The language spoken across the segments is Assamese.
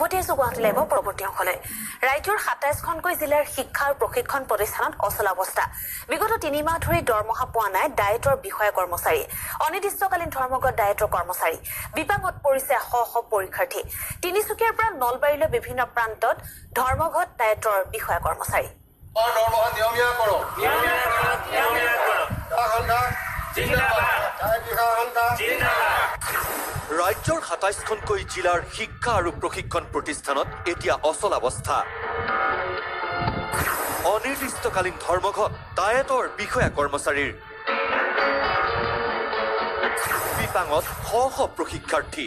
উভতি আহিছো গুৱাহাটী লাইভৰ পৰৱৰ্তী অংশলৈ। ৰাজ্যৰ ২৭খনকৈ জিলাৰ শিক্ষা আৰু প্ৰশিক্ষণ প্ৰতিষ্ঠানত অচলাৱস্থা। বিগত ৩ মাহ ধৰি দৰমহা পোৱা নাই ডায়েটৰ বিষয়া কৰ্মচাৰী। অনিৰ্দিষ্টকালীন ধৰ্মঘট ডায়েটৰ কৰ্মচাৰী। বিপাঙত পৰিছে শ শ পৰীক্ষাৰ্থী। তিনিচুকীয়াৰ পৰা নলবাৰীলৈ বিভিন্ন প্ৰান্তত ধৰ্মঘট ডায়েটৰ বিষয়া কৰ্মচাৰী। ৰাজ্যৰ ২৭খনকৈ জিলাৰ শিক্ষা আৰু প্ৰশিক্ষণ প্ৰতিষ্ঠানত এতিয়া অচলাৱস্থা। অনিৰ্দিষ্টকালীন ধৰ্মঘট ডায়েটৰ বিষয়া কৰ্মচাৰীৰ। বিপাঙত শ শ প্ৰশিক্ষাৰ্থী।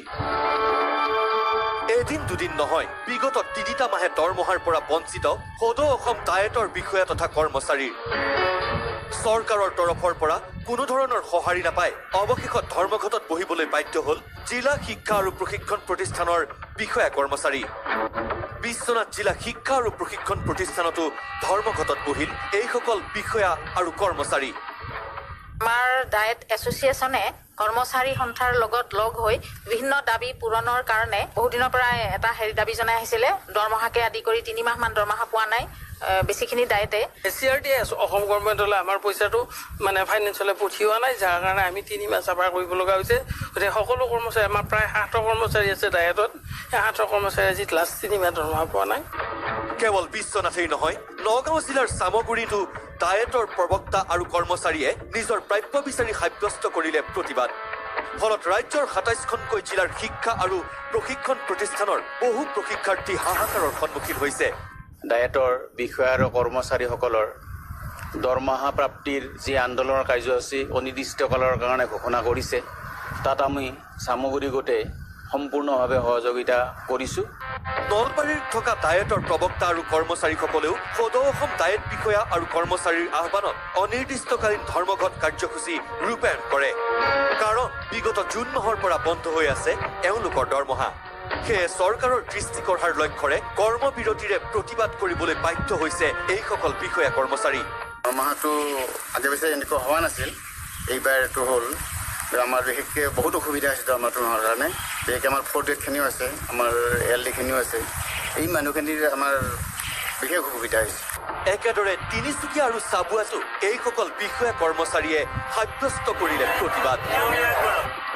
এদিন দুদিন নহয়, বিগত ৩টা মাহে দৰমহাৰ পৰা বঞ্চিত সদৌ অসম ডায়েটৰ বিষয়া তথা কৰ্মচাৰীৰ। চৰকাৰৰ তৰফৰ পৰা কোনো ধৰণৰ সঁহাৰি নাপায় অৱশেষত ধৰ্মঘটত বহিবলৈ বাধ্য হ'ল জিলা শিক্ষা আৰু প্ৰশিক্ষণ প্ৰতিষ্ঠানৰ বিষয়া কৰ্মচাৰী। বিশ্বনাথ জিলা শিক্ষা আৰু প্ৰশিক্ষণ প্ৰতিষ্ঠানতো ধৰ্মঘটত বহিল এইসকল বিষয়া আৰু কৰ্মচাৰী। আমাৰ ডায়েট এছ'চিয়েশ্যনে কৰ্মচাৰী সন্থাৰ লগত লগ হৈ বিভিন্ন দাবী পূৰণৰ কাৰণে বহুদিনৰ পৰা এটা দাবী জনাই আহিছিলে। দৰমহাকে আদি কৰি 3 মাহমান দৰমহা পোৱা নাই বেছিখিনি ডায়েটে। CRT অসম গভৰ্ণমেণ্টলৈ আমাৰ পইচাটো ফাইনেন্সিয়েলি পঠিওৱা নাই, যাৰ কাৰণে আমি 3 মাহ চাফাৰ কৰিব লগা হৈছে। গতিকে সকলো কৰ্মচাৰী, আমাৰ প্ৰায় 700 কৰ্মচাৰী আছে ডায়েটত। সেই 700 কৰ্মচাৰী আজি লাষ্ট 3 মাহ দৰমহা পোৱা নাই। কেৱল বিশ্বনাথেই নহয়, নগাঁও জিলাৰ চামগুৰিতো ডায়েটৰ প্ৰবক্তা আৰু কৰ্মচাৰীয়ে নিজৰ প্ৰাপ্য বিচাৰি সাব্যস্ত কৰিলে প্ৰতিবাদ। ফলত ৰাজ্যৰ ২৭খনকৈ জিলাৰ শিক্ষা আৰু প্ৰশিক্ষণ প্ৰতিষ্ঠানৰ বহু প্ৰশিক্ষাৰ্থী হাহাকাৰৰ সন্মুখীন হৈছে। ডায়েটৰ বিষয়া আৰু কৰ্মচাৰীসকলৰ দৰমহা প্ৰাপ্তিৰ যি আন্দোলনৰ কাৰ্যসূচী অনিৰ্দিষ্টকালৰ কাৰণে ঘোষণা কৰিছে, তাত আমি চামগুৰি গোটেই সম্পূৰ্ণভাৱে সহযোগিতা কৰিছোঁ। নলবাৰীত থকা ডায়েটৰ প্ৰবক্তা আৰু কৰ্মচাৰীসকলেও সদৌ অসম ডায়েট বিষয়া আৰু কৰ্মচাৰীৰ আহ্বানত অনিৰ্দিষ্টকালীন ধৰ্মঘট কাৰ্যসূচী ৰূপায়ণ কৰে। কাৰণ বিগত জুন মাহৰ পৰা বন্ধ হৈ আছে এওঁলোকৰ দৰমহা। সেয়ে চৰকাৰৰ দৃষ্টি কঢ়াৰ লক্ষ্যৰে কৰ্মবিৰতিৰে প্ৰতিবাদ কৰিবলৈ বাধ্য হৈছে এইসকল বিষয়া কৰ্মচাৰী। দৰমহাটো আগে পিছে এনেকুৱা হোৱা নাছিল, এইবাৰ এইটো হ'ল। আমাৰ বিশেষকৈ বহুত অসুবিধা হৈছে দৰমহাটো নোহোৱাৰ কাৰণে। বিশেষকৈ আমাৰ 4th গ্ৰেডখিনিও আছে, আমাৰ LDখিনিও আছে। এই মানুহখিনিৰ আমাৰ বিশেষ অসুবিধা হৈছে। একেদৰে তিনিচুকীয়া আৰু চাবুৱাতো এইসকল বিষয়া কৰ্মচাৰীয়ে সাব্যস্ত কৰিলে প্ৰতিবাদ।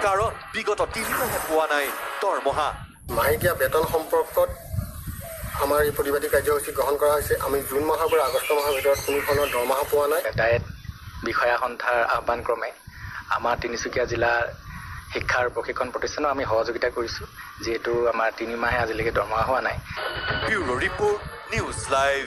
কাৰণ বিগত 3 মাহে পোৱা নাই দৰমহা। মাহেকীয়া বেতন সম্পৰ্কত আমাৰ এই প্ৰতিবাদী কাৰ্যসূচী গ্ৰহণ কৰা হৈছে। আমি জুন মাহৰ পৰা আগষ্ট মাহৰ ভিতৰত কোনো ধৰণৰ দৰমহা পোৱা নাই। ডায়েট বিষয়া সন্থাৰ আহ্বান ক্ৰমে আমাৰ তিনিচুকীয়া জিলাৰ শিক্ষা আৰু প্ৰশিক্ষণ প্ৰতিষ্ঠানত আমি সহযোগিতা কৰিছোঁ, যিহেতু আমাৰ 3 মাহে আজিলৈকে দৰমহা হোৱা নাই। Bureau report, news live.